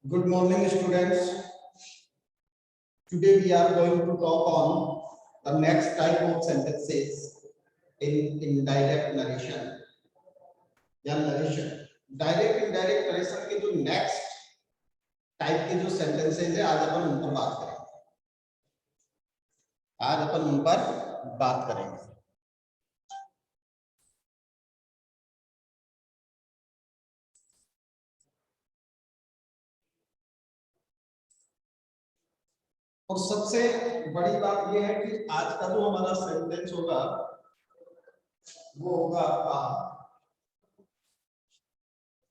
Good morning, students. Today we are going to talk on the next type of sentences in indirect narration या narration. Direct indirect narration के जो next type के जो sentences है आज अपन उन पर बात करेंगे. आज अपन उन पर बात करेंगे. और सबसे बड़ी बात यह है कि आज का जो हमारा सेंटेंस होगा वो होगा आपका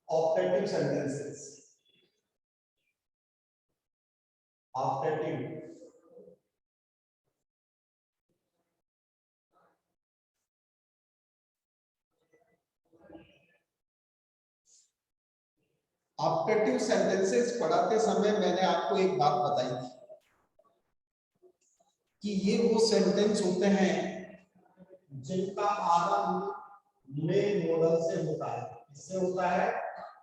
optative sentences. Optative optative sentences पढ़ाते समय मैंने आपको एक बात बताई थी कि ये वो सेंटेंस होते हैं जिनका आरंभ मेन मॉडल से होता है. किससे होता है?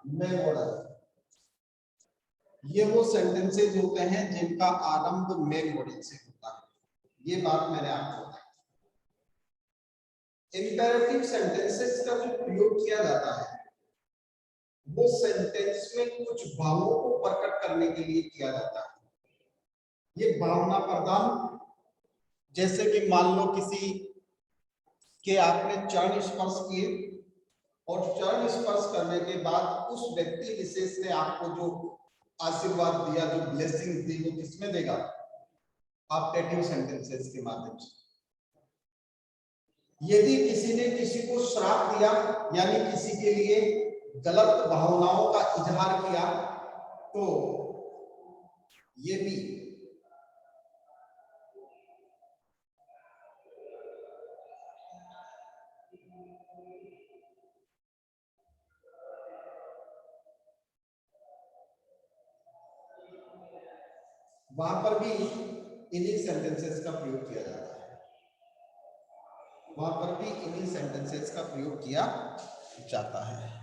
Main model. ये वो सेंटेंसेस होते हैं जिनका आरंभ मेन मॉडल से होता है. ये बात मैंने आपको बताई. इंपेरेटिव सेंटेंसेस का जो प्रयोग किया जाता है वो सेंटेंस में कुछ भावों को प्रकट करने के लिए किया जाता है. ये भावना प्रदान, जैसे कि मान लो किसी के आपने चरण स्पर्श किए और चरण स्पर्श करने के बाद उस व्यक्ति विशेष ने आपको जो आशीर्वाद दिया, जो ब्लेसिंग दी, वो किसमें देगा? ऑप्टेटिव सेंटेंसेस के माध्यम से. यदि किसी ने किसी को श्राप दिया यानी किसी के लिए गलत भावनाओं का इजहार किया तो ये भी वहां पर भी इन्हीं सेंटेंसेस का प्रयोग किया जाता है. वहां पर भी इन्हीं सेंटेंसेस का प्रयोग किया जाता है.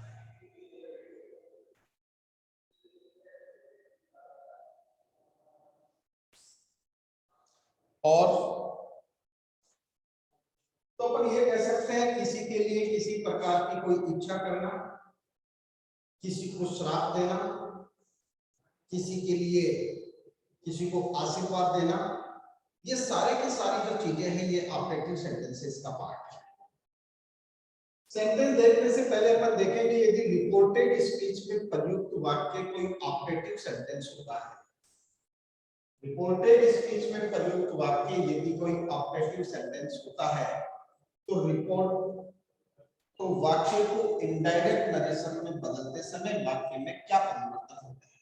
और तो अपन ये कह सकते हैं किसी के लिए किसी प्रकार की कोई इच्छा करना, किसी को श्राप देना, किसी के लिए किसी को आशीर्वाद देना, ये सारे के सारी जो चीजें हैं ये ऑप्टेटिव सेंटेंसेस का पार्ट है. सेंटेंस देखने से पहले अपन देखेंगे यदि रिपोर्टेड स्पीच में प्रयुक्त वाक्य कोई ऑप्टेटिव सेंटेंस होता है. रिपोर्टेड स्पीच में प्रयुक्त वाक्य यदि कोई ऑप्टेटिव सेंटेंस होता है तो रिपोर्ट तो वाक्य को इनडायरेक्ट नरेशन में बदलते समय वाक्य में क्या परिवर्तन होता है?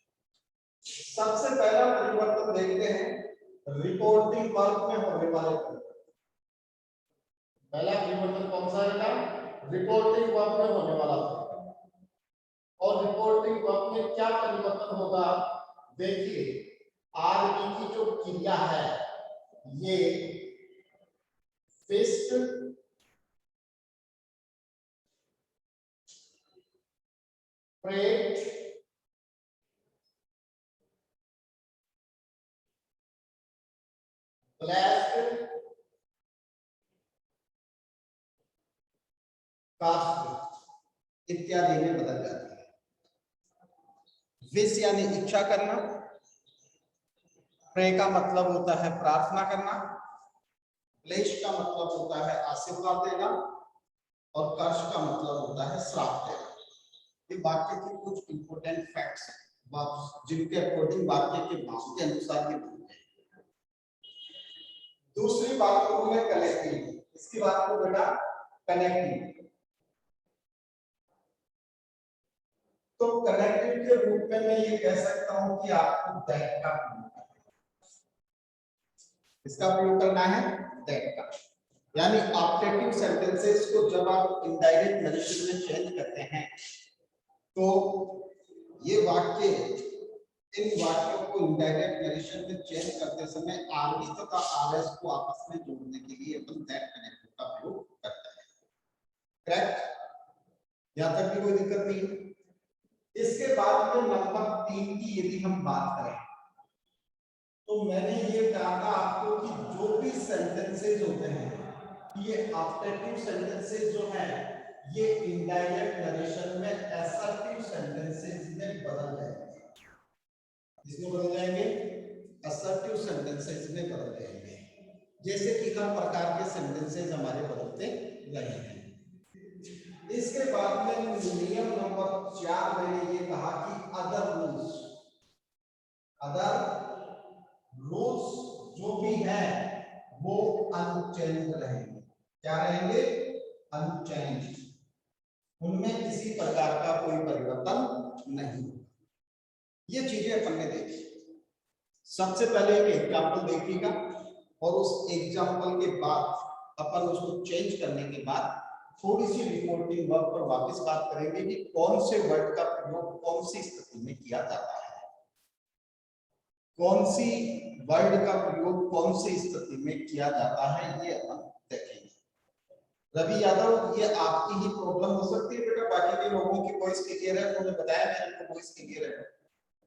सबसे पहला परिवर्तन देखते हैं रिपोर्टिंग वर्ब में होने वाले परिवर्तन. पहला परिवर्तन कौन सा है? रिपोर्टिंग वर्ब में होने वाला परिवर्तन. और रिपोर्टिंग वर्ब में क्या परिवर्तन होगा? देखिए, आरबी की जो क्रिया है ये फिस्ट, प्रेट, ब्लेस्ड, कास्ट इत्यादि में बदल जाती है. विश यानी इच्छा करना, प्रे का मतलब होता है प्रार्थना करना, ब्लेस का मतलब होता है आशीर्वाद देना और कर्ष का मतलब होता है श्राप देना. ये वाक्य के कुछ इंपोर्टेंट फैक्ट्स हैं जिनके अकॉर्डिंग वाक्य के भाव के अनुसार ये बनते हैं. दूसरी बात को मैं कनेक्टिव, इसकी बात को बेटा कनेक्टिव. तो कनेक्टिव के रूप में मैं ये कह सकता हूं कि आपको दैट का प्रयोग करना है. इसका प्रयोग करना है दैट का. यानी ऑप्टेटिव सेंटेंसेस को जब आप इनडायरेक्ट नरेशन में चेंज करते हैं तो ये वाक्य, इन वाक्यों को इनडायरेक्ट नरेशन में चेंज करते समय आरबी तथा आरएस को आपस में जोड़ने के लिए अपन दैट कनेक्टिव का प्रयोग करते हैं. करेक्ट? यहां तक भी कोई दिक्कत नहीं है. इसके बाद में नंबर 3 की यदि हम बात करें तो मैंने ये कहा था आपको कि जो भी सेंटेंसेस होते हैं ये ऑब्जेक्टिव सेंटेंसेस जो है ये इनडायरेक्ट नरेशन में असर्टिव सेंटेंसेस में बदल जाएंगे। इसमें बदल जाएंगे, असर्टिव सेंटेंसेस में बदल जाएंगे, जैसे कि हर प्रकार के सेंटेंसेस हमारे बदलते रहे हैं। इसके बाद में नियम नंबर 4 मैंने ये कहा कि अदर रूल्स जो भी है वो अनचेंज रहेंगे। क्या रहेंगे? अनचेंज, उनमें किसी प्रकार का कोई परिवर्तन नहीं। ये चीजें अपन ने देखी। सबसे पहले एक एग्जाम्पल देखिएगा और उस एग्जाम्पल के बाद अपन उसको चेंज करने के बाद थोड़ी सी रिपोर्टिंग वर्क पर वापस बात करेंगे कि कौन से वर्ड का प्रयोग कौन सी स्थिति में किया जाता है, कौन सी वर्ड का प्रयोग कौन सी स्थिति में किया जाता है, ये अपन देखेंगे। रवि यादव, ये आपकी ही प्रॉब्लम हो सकती है बेटा, बाकी के लोगों की वॉइस क्लियर है, उन्होंने बताया मेरे को वॉइस क्लियर है।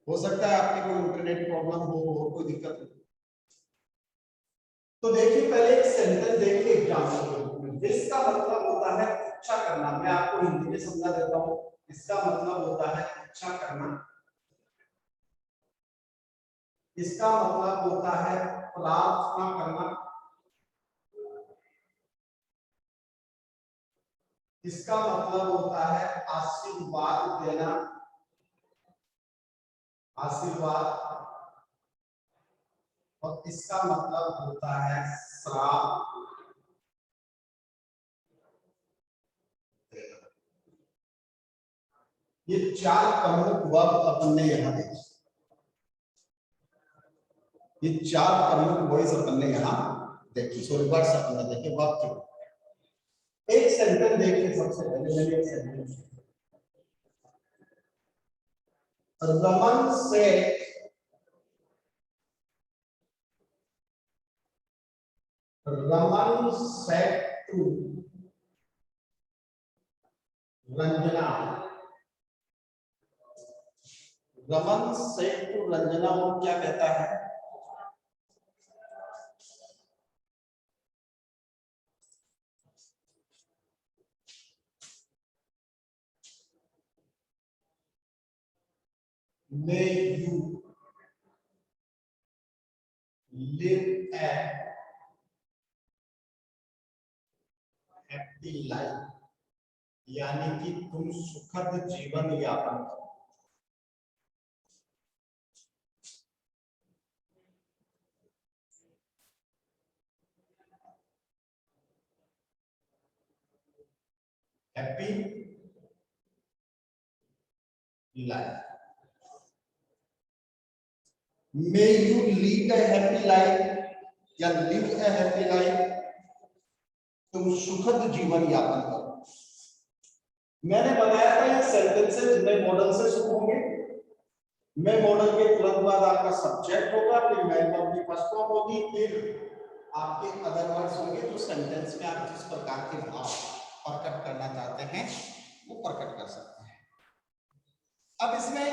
हो सकता है आपकी कोई इंटरनेट प्रॉब्लम हो कोई दिक्कत हो। तो देखिए पहले एक सेंटेंस देखिए एग्जाम्पल में। दिस का मतलब होता है इच्छा करना। मैं आपको हिंदी में समझा देता हूं। इसका मतलब होता है इच्छा करना। इसका मतलब होता है प्रार्थना करना। इसका मतलब होता है आशीर्वाद देना, आशीर्वाद। और इसका मतलब होता है श्राप देना। ये 4 प्रमुख वर्ब अपन ने यहां देखे। ये 4 प्रमुख वॉइस अपन ने यहां देखी। सॉरी वर्ड्स अपन ने देखे, वाक्य। एक सेंटेंस देखिए सबसे पहले। मैंने एक सेंटेंस, रमन से Raman said to Ranjana. Raman said to Ranjana, वो क्या कहता है? May you live a happy life, यानी कि तुम सुखद जीवन यापन करो। Happy life. May you lead a happy life या लिव अ हैप्पी लाइफ, तुम सुखद जीवन यापन करो। मैंने बताया था ये सेंटेंसेस मैं मॉडल से शुरू होंगे। मैं मॉडल के तुरंत बाद आपका सब्जेक्ट होगा, फिर मेन वर्ब की फर्स्ट फॉर्म होगी, फिर आपके अदर वर्ड्स होंगे जो सेंटेंस में आप जिस प्रकार के भाव प्रकट करना चाहते हैं वो प्रकट कर सकते हैं। अब इसमें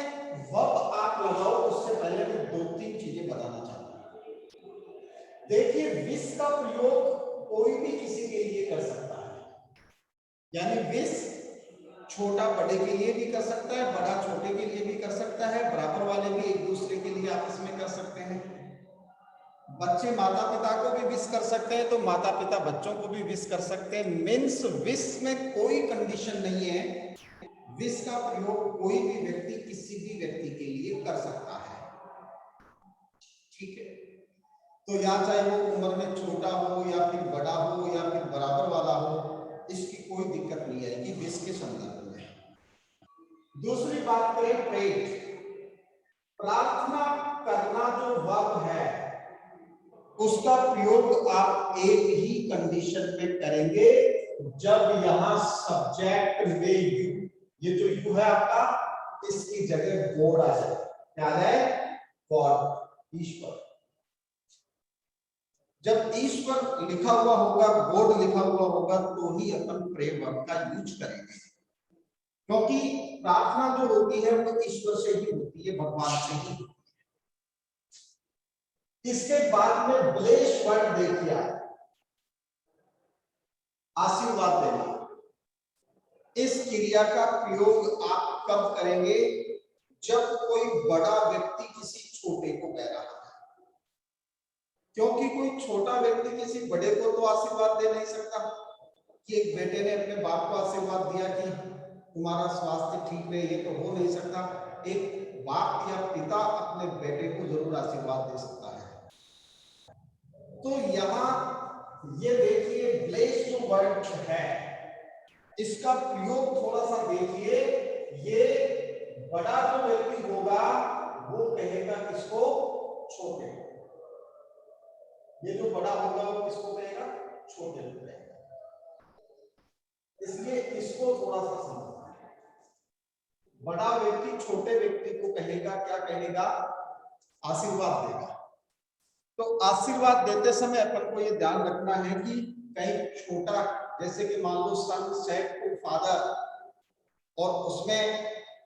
वर्ब आप लगाओ उससे पहले मैं 2-3 चीजें बताना चाहता हूं। देखिए विश का प्रयोग कोई भी किसी के लिए कर सकता है, यानी विश छोटा बड़े के लिए भी कर सकता है, बड़ा छोटे के लिए भी कर सकता है, बराबर वाले भी एक दूसरे के लिए आपस में कर सकते हैं। बच्चे माता पिता को भी विश कर सकते हैं तो माता पिता बच्चों को भी विश कर सकते हैं। मीन्स विश में कोई कंडीशन नहीं है। विश का प्रयोग कोई भी व्यक्ति किसी भी व्यक्ति के लिए कर सकता है, ठीक है। तो या चाहे वो उम्र में छोटा हो या फिर बड़ा हो या फिर बराबर वाला हो, इसकी कोई दिक्कत नहीं आएगी विश के संदर्भ में। दूसरी बात करें प्रेट, प्रार्थना करना जो वर्ब है उसका प्रयोग आप एक ही कंडीशन में करेंगे, जब यहां सब्जेक्ट में यू, ये जो यू है आपका, इसकी जगह गॉड आ जाए। क्या है? गॉड, ईश्वर। जब ईश्वर लिखा हुआ होगा, गॉड लिखा हुआ होगा, तो ही अपन प्रे वर्ब का यूज करेंगे, क्योंकि प्रार्थना जो होती है वो ईश्वर से ही होती है, भगवान से ही। इसके बाद में ब्लेस वर्ड देखिए, आशीर्वाद देना। इस क्रिया का प्रयोग आप कब करेंगे? जब कोई बड़ा व्यक्ति किसी छोटे को कह रहा है, क्योंकि कोई छोटा व्यक्ति किसी बड़े को तो आशीर्वाद दे नहीं सकता कि एक बेटे ने अपने बाप को आशीर्वाद दिया कि तुम्हारा स्वास्थ्य ठीक रहे, ये तो हो नहीं सकता। एक बाप या पिता अपने बेटे को जरूर आशीर्वाद दे सकता है। तो यहाँ ये देखिए ब्लेस जो वर्ड है इसका प्रयोग थोड़ा सा देखिए। ये बड़ा जो व्यक्ति होगा वो कहेगा किसको? छोटे। ये जो बड़ा होगा वो किसको कहेगा? छोटे को कहेगा। इसलिए इसको थोड़ा सा समझना है। बड़ा व्यक्ति छोटे व्यक्ति को कहेगा, क्या कहेगा? आशीर्वाद देगा। तो आशीर्वाद देते समय अपन को ये ध्यान रखना है कि कहीं छोटा, जैसे कि मान लो सन सेड टू फादर, और उसमें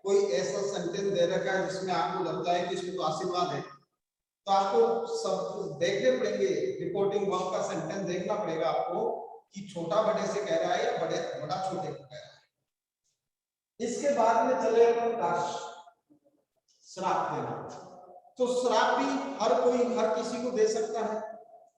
कोई ऐसा सेंटेंस दे रखा है जिसमें आपको लगता है कि इसमें तो आशीर्वाद है, तो आपको सब देखने पड़ेंगे, रिपोर्टिंग वर्ब का सेंटेंस देखना पड़ेगा आपको कि छोटा बड़े से कह रहा है या बड़ा छोटे को कह रहा है। इसके बाद में चले अपन श्राप देना। तो श्राप भी हर किसी को दे सकता है।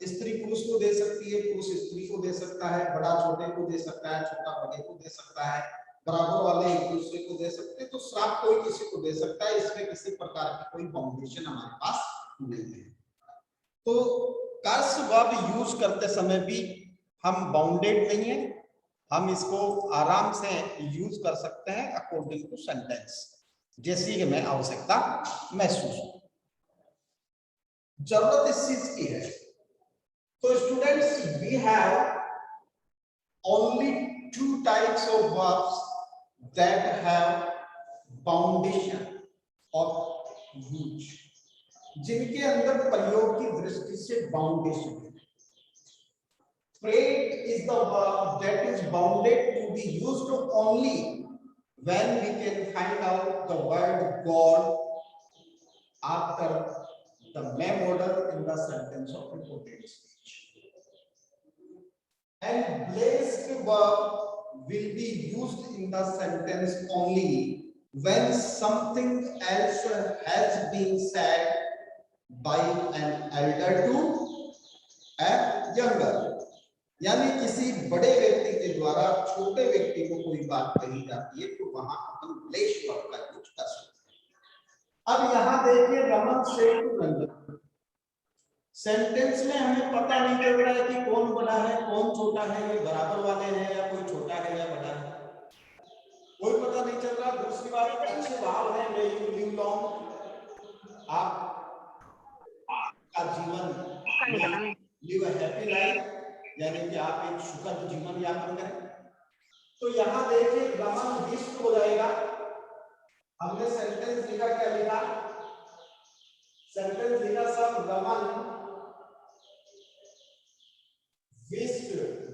स्त्री पुरुष को दे सकती है, पुरुष स्त्री को दे सकता है, बड़ा छोटे को दे सकता है, छोटा बड़े को दे सकता है, बराबर वाले एक दूसरे को दे सकते हैं। तो श्राप कोई किसी को दे सकता है, इसमें किसी प्रकार की कोई बाउंडेशन हमारे पास नहीं है। तो कर्स वर्ब यूज करते समय भी हम बाउंडेड नहीं है, हम इसको आराम से यूज कर सकते हैं अकॉर्डिंग टू सेंटेंस, जैसी कि हमें आवश्यकता महसूस हो। जरूरत इस चीज की है। तो students, we have only 2 types of verbs that have foundation और use, जिनके अंदर प्रयोग की दृष्टि से बाउंडेशन है। Prayed is the verb that is bounded to be used only when we can find out the word God after the main model in the sentence of reported speech. And blessed verb will be used in the sentence only when something else has been said by an elder to a younger, यानी किसी बड़े व्यक्ति के द्वारा छोटे व्यक्ति को कोई बात कही जाती है तो वहां अपन ब्लेस वर्ब का यूज कर सकते हैं। अब यहां देखिए रमन से रंजन, सेंटेंस में हमें पता नहीं चल रहा है कि कौन बड़ा है कौन छोटा है, ये बराबर वाले हैं या कोई छोटा है या बड़ा है, कोई पता नहीं चल रहा। दूसरी बात, अच्छे भाव है, मे यू लिव लॉन्ग, आपका जीवन, लिव अ हैप्पी लाइफ, यानी कि आप एक सुखद जीवन यापन करें। तो यहां देखिए रमन विष्ट हो जाएगा। हमने सेंटेंस लिखा, क्या लिखा? सेंटेंस लिखा सब रमन विष्ट,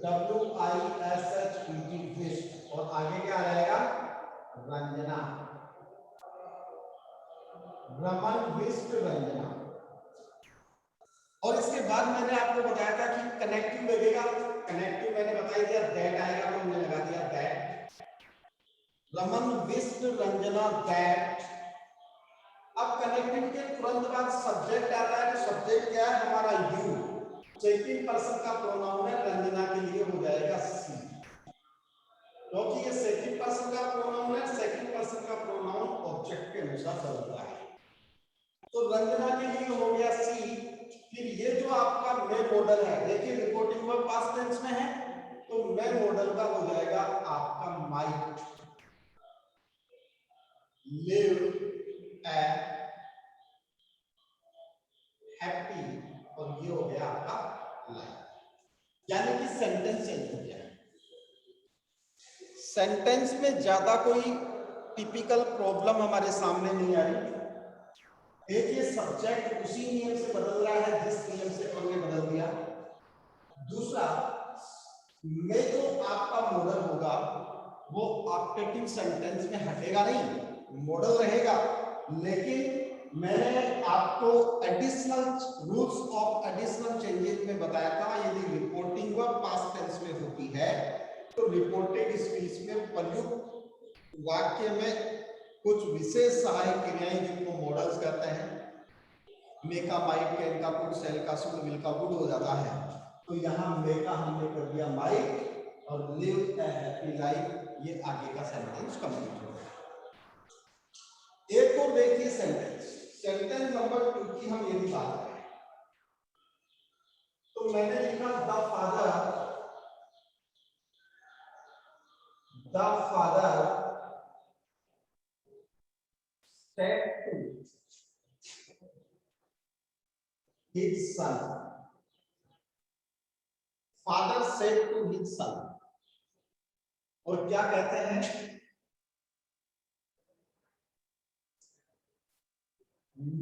WISHT विष्ट, और आगे क्या रहेगा? रंजना, रमन विष्ट रंजना। और इसके बाद मैंने आपको बताया था कि कनेक्टिव लगेगा, कनेक्टिव मैंने बता दिया, दैट आएगा तो मैंने लगा दिया दैट, रमन विष्ट रंजना दैट। अब कनेक्टिव के तुरंत बाद सब्जेक्ट आता है, तो सब्जेक्ट क्या है? हमारा यू, सेकंड पर्सन का प्रोनाउन है, रंजना के लिए हो जाएगा सी, क्योंकि ये सेकंड पर्सन का प्रोनाउन है, सेकंड पर्सन का प्रोनाउन ऑब्जेक्ट के अनुसार बदलता है। तो रंजना के लिए हो गया सी। फिर ये जो आपका मेन मॉडल है, देखिए रिपोर्टिंग वर्ब पास्ट टेंस में है, तो मेन मॉडल का हो जाएगा आपका माइट, लिव ए हैप्पी, और ये हो गया आपका लाइफ, यानी कि सेंटेंस चेंज हो गया। सेंटेंस में ज्यादा कोई टिपिकल प्रॉब्लम हमारे सामने नहीं आ रही। देखिए सब्जेक्ट उसी नियम से बदल रहा है जिस नियम से हमने बदल दिया। दूसरा, में जो आपका मॉडल होगा वो ऑप्टेटिव सेंटेंस में हटेगा नहीं, मॉडल रहेगा। लेकिन मैंने आपको additional rules of additional changes में बताया था, यदि रिपोर्टिंग वर्ब पास्ट टेंस में होती है तो रिपोर्टेड स्पीच में प्रयुक्त वाक्य में कुछ विशेष सहायक क्रियाएं जिनको मॉडल्स कहते हैं, मेका, माइट, कैन का, कुड, सेल का, शुड, विल का वुड हो जाता है। तो यहाँ मेका हमने कर दिया माइट और लिव ए हैप्पी लाइफ, ये आगे का सेंटेंस कंप्लीट हो गया। एक और देखिए सेंटेंस नंबर 2 की हम यदि बात करें तो मैंने लिखा the father said to his son, father said to his son, और क्या कहते हैं,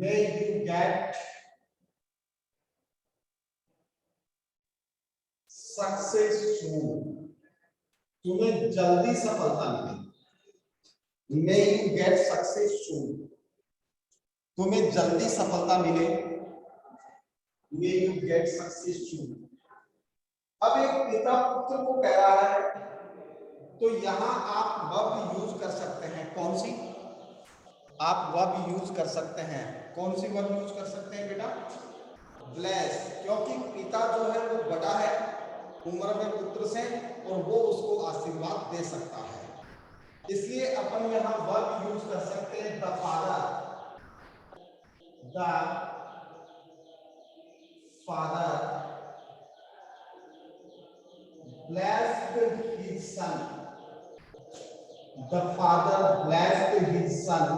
may you get सक्सेस सून, तुम्हें जल्दी सफलता मिले। मे यू गेट सक्सेस सून, तुम्हें जल्दी सफलता मिले। मे यू गेट सक्सेस सून। अब एक पिता पुत्र को कह रहा है तो यहां आप वर्ब यूज कर सकते हैं। कौन सी आप वर्ब यूज कर सकते हैं? कौन सी वर्ब यूज कर सकते हैं बेटा? ब्लेस, क्योंकि पिता जो है वो बड़ा है उम्र में पुत्र से और वो उसको आशीर्वाद दे सकता है, इसलिए अपन यहां वर्ब यूज कर सकते हैं the father blessed his son, the father blessed his son,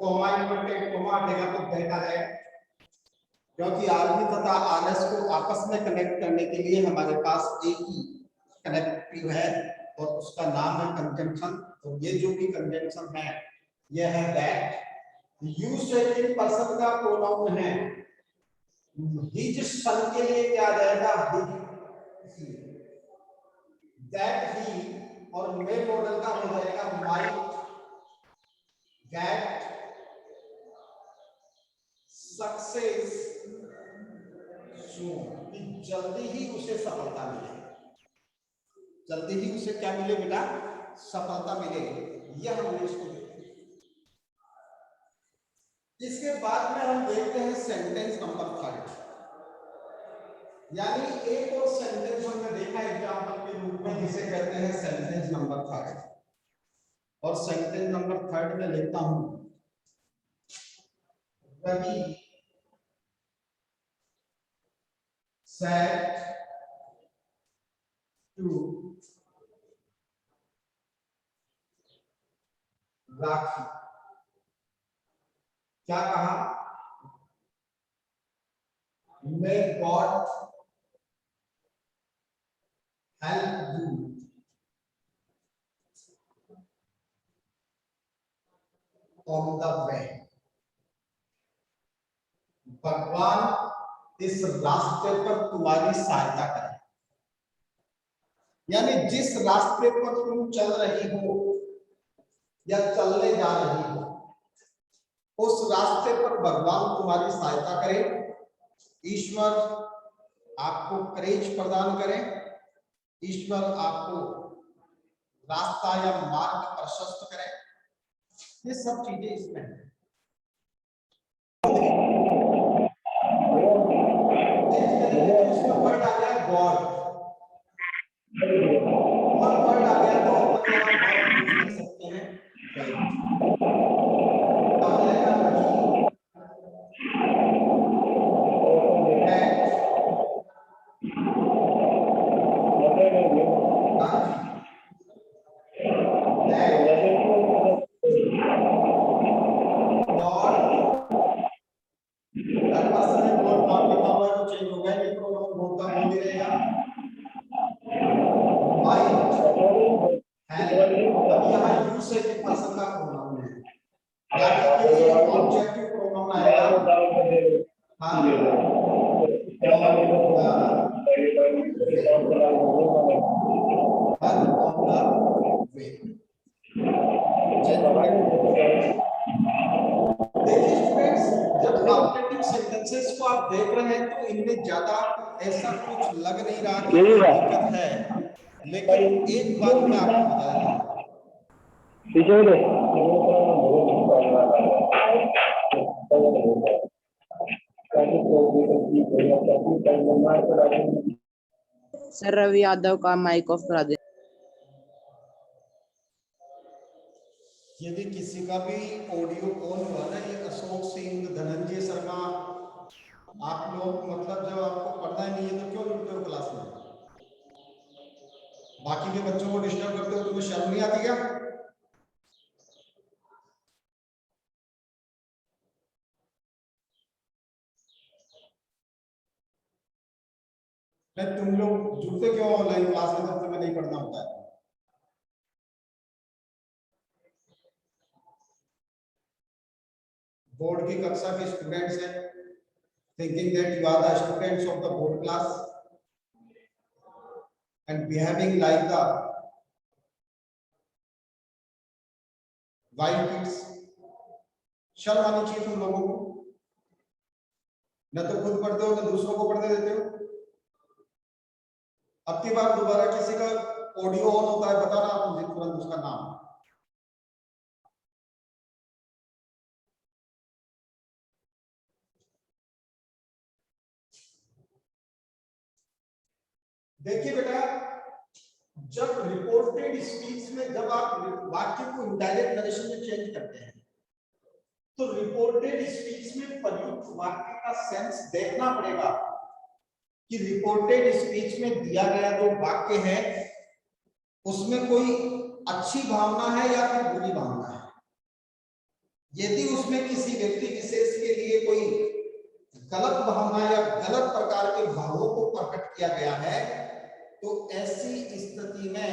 coma inverted coma हटेगा तो दैट आ जाएगा, क्योंकि आरबी तथा आरएस को आपस में कनेक्ट करने के लिए हमारे पास एक ही कनेक्टिव है और उसका नाम है कंजंक्शन। तो ये जो भी कंजंक्शन है ये है दैट। यू सेकंड पर्सन का प्रोनाउन है, हिज सन के लिए क्या आ जाएगा? हिज, दैट ही, और मे मॉडल का हो जाएगा माइट गेट सक्सेस सून, कि जल्दी ही उसे सफलता मिले। जल्दी ही उसे क्या मिले बेटा? सफलता मिले। यह हमने इसको देखा। इसके बाद में हम देखते हैं सेंटेंस नंबर 3, यानी एक और सेंटेंस हमने देखा एग्जांपल के रूप में जिसे कहते हैं सेंटेंस नंबर 3। और सेंटेंस नंबर 3 में लिखता हूं रवि said to राखी, क्या कहा? May God help you on the way, भगवान इस रास्ते पर तुम्हारी सहायता करें। यानी जिस रास्ते पर तुम चल रही हो या चलने जा रही हो उस रास्ते पर भगवान तुम्हारी सहायता करे, ईश्वर आपको करेज प्रदान करें, ईश्वर आपको रास्ता या मार्ग प्रशस्त करें। ये सब चीजें इसमें है। इसमें वर्ड आ गया गॉड, और वर्ड आ गया तो अपन यहाँ वर्ड यूज कर सकते हैं देखिए स्टूडेंट्स, जब ऑब्जेक्टिव सेंटेंसेस को आप देख रहे हैं तो इनमें ज्यादा ऐसा कुछ लग नहीं रहा कि कोई दिक्कत है, लेकिन एक बात मैं आपको बता देता हूँ। सर रवि यादव का माइक ऑफ करा दे। यदि किसी का भी ऑडियो ऑन हुआ ना, ये अशोक सिंह, धनंजय शर्मा, आप लोग मतलब जब आपको पढ़ना ही नहीं है तो क्यों जुड़ते हो क्लास में? बाकी के बच्चों को डिस्टर्ब करते हो, तुम्हें शर्म नहीं आती क्या? नहीं, तुम लोग जुड़ते क्यों ऑनलाइन क्लास में जब तुम्हें नहीं पढ़ना होता है? बोर्ड की कक्षा के स्टूडेंट्स हैं, thinking that you are the students of the board class and behaving like the wild kids. शर्म आनी चाहिए तुम लोगों को। न तो खुद पढ़ते हो न दूसरों को पढ़ने देते हो। अब की बार दोबारा किसी का ऑडियो ऑन होता है, बताना आप मुझे तुरंत उसका नाम। देखिए बेटा, जब रिपोर्टेड स्पीच में जब आप वाक्य को इनडायरेक्ट नरेशन में चेंज करते हैं तो रिपोर्टेड स्पीच में प्रयुक्त वाक्य का सेंस देखना पड़ेगा कि रिपोर्टेड स्पीच में दिया गया जो वाक्य है उसमें कोई अच्छी भावना है या फिर बुरी भावना है। यदि उसमें किसी व्यक्ति विशेष के लिए कोई गलत भावना या गलत प्रकार के भावों को प्रकट किया गया है तो ऐसी स्थिति में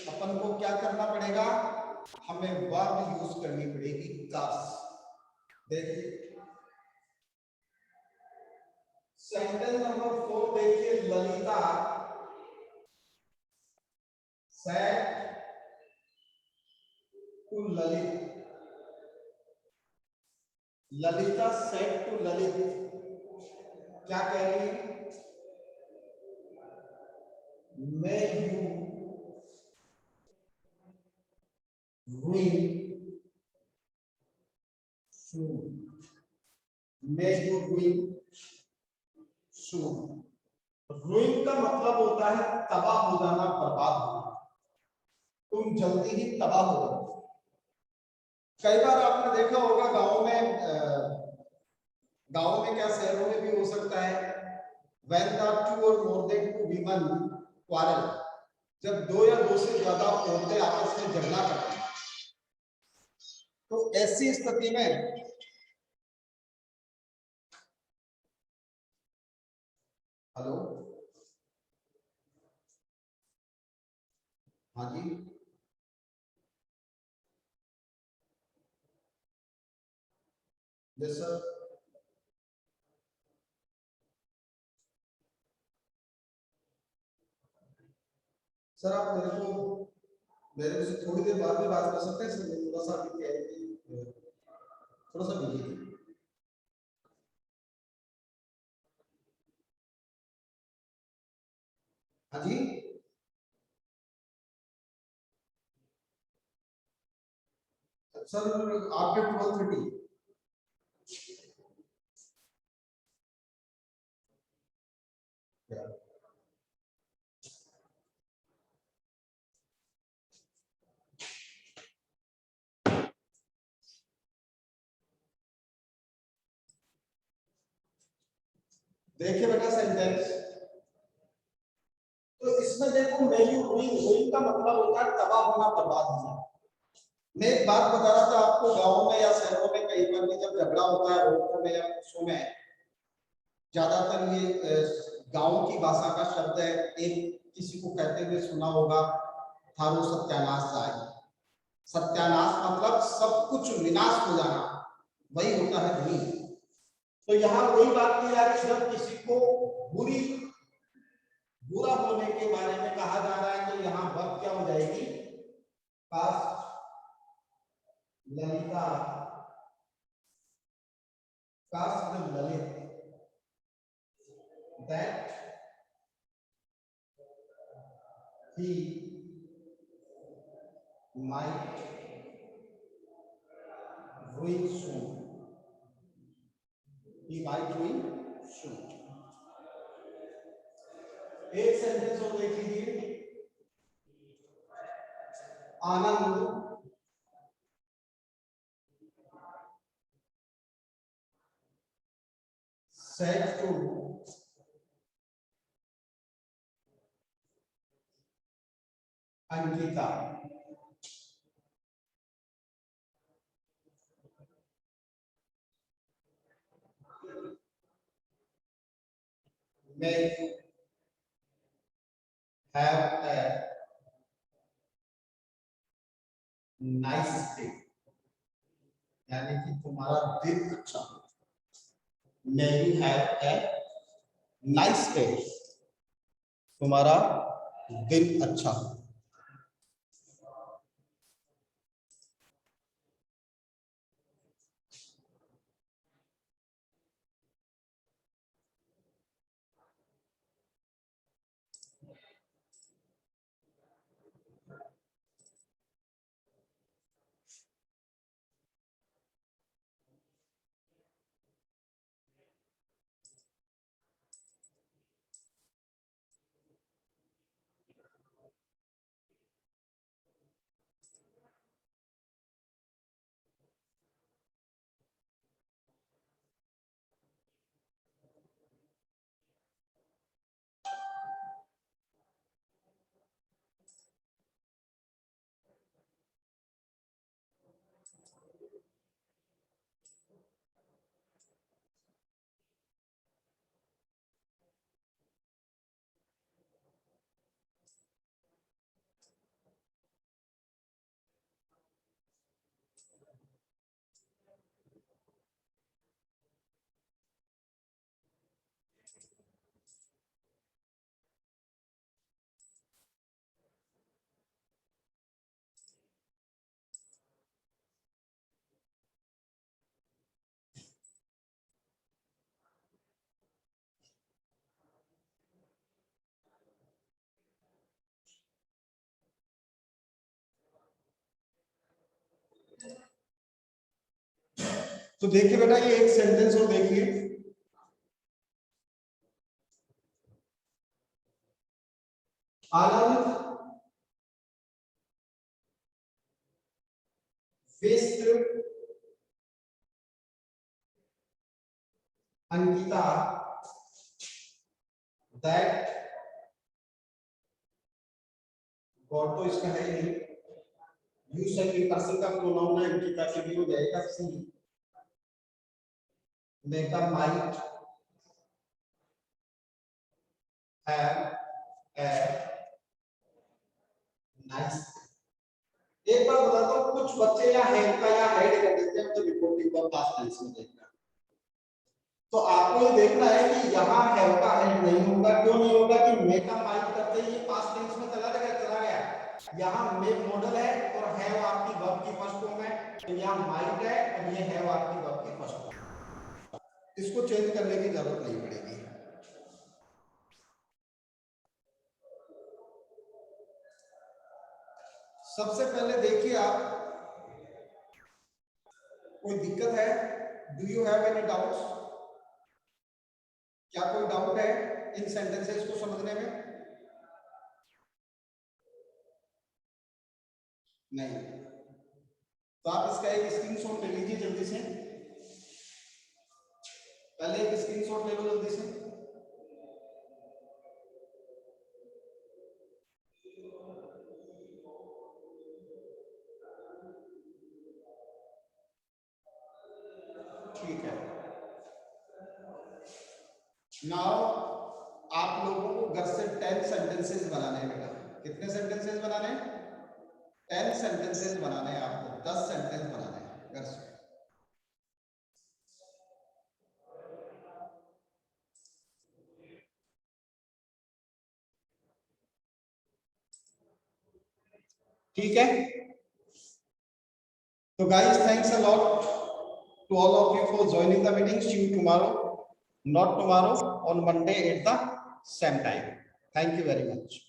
अपन को क्या करना पड़ेगा? हमें वर्ब यूज करनी पड़ेगी काश। देखिए सेंटेंस नंबर 4 देखिए, Lalita said to Lalit. Lalita said to Lalit क्या कह रही है? May you ruin soon. May you ruin soon. ruin का मतलब होता है तबाह हो जाना, बर्बाद होना। तुम जल्दी ही तबाह हो जाओ। कई बार आपने देखा होगा गांव में क्या शहरों में भी हो सकता है, when the two or more than two women quarrel, जब दो या दो से ज्यादा औरतें आपस में झगड़ा करती हैं तो ऐसी स्थिति में हेलो, हाँ जी, यस सर। सर आप मेरे से थोड़ी देर बाद में बात कर सकते हैं सर? थोड़ा सा अभी क्या है कि थोड़ा सा बिजी है। हाँ जी, सर आफ्टर 12:30। देखिए बेटा सेंटेंस, तो इसमें देखो मेरी हुई का मतलब होता है तबाह होना, बर्बाद होना। मैं एक बात बता रहा था आपको, गांवों में या शहरों में कई बार भी जब झगड़ा होता है औरतों में या पुरुषों में, ज्यादातर ये गांव की भाषा का शब्द है। एक किसी को कहते हुए सुना होगा, थारो सत्यानाश आए। सत्यानाश मतलब सब कुछ विनाश हो जाना, वही होता है धनी। तो यहाँ वही बात की जा रही है, जब किसी को बुरा होने के बारे में कहा जा रहा है तो यहाँ वर्ब क्या हो जाएगी? पास्ट। ललिता कास्ट Lalit that he might ruin soon. He might ruin soon. एक सेंटेंस और देख लीजिए। आनंद said to Ankita may have a nice day, यानी कि तुम्हारा दिन अच्छा हो। may you have a nice day, तुम्हारा दिन अच्छा हो। तो देखिए बेटा, ये एक सेंटेंस और देखिए। आनंद wished अंकिता that गॉड तो इसका है नहीं, यू सेकंड पर्सन का प्रोनाउन है, अंकिता के लिए हो जाएगा सी। मेका माइट हैव ए नाइस। एक बार बताता हूँ, कुछ बच्चे या हैव का या हैड कर देते हैं तो रिपोर्टिंग का पास्ट टेंस में देखना। तो आपको ये देखना है कि यहाँ हैव का हैड नहीं होगा। क्यों नहीं होगा? कि मेका माइट करते ही ये पास्ट टेंस में चला गया। यहाँ मेक मॉडल है और हैव आपकी वर्ब की फर्स्ट फॉर्म है, तो यहाँ माइट है और ये हैव आपकी वर्ब की फर्स्ट फॉर्म। इसको चेंज करने की जरूरत नहीं पड़ेगी। सबसे पहले देखिए आप, कोई दिक्कत है? Do you have any doubts? क्या कोई डाउट है इन सेंटेंसेस को समझने में? नहीं। तो आप इसका एक स्क्रीनशॉट ले लीजिए जल्दी से। पहले एक स्क्रीनशॉट ले लो जल्दी से। ठीक है। नाउ आप लोगों को घर से 10 सेंटेंसेस बनाने हैं बेटा। कितने सेंटेंसेस बनाने हैं? 10 सेंटेंसेस बनाने हैं आपको। 10 सेंटेंस बनाने हैं घर से। ठीक है। So guys, thanks a lot to all of you for joining the meeting. See you tomorrow, not tomorrow, on Monday at the same time. Thank you very much.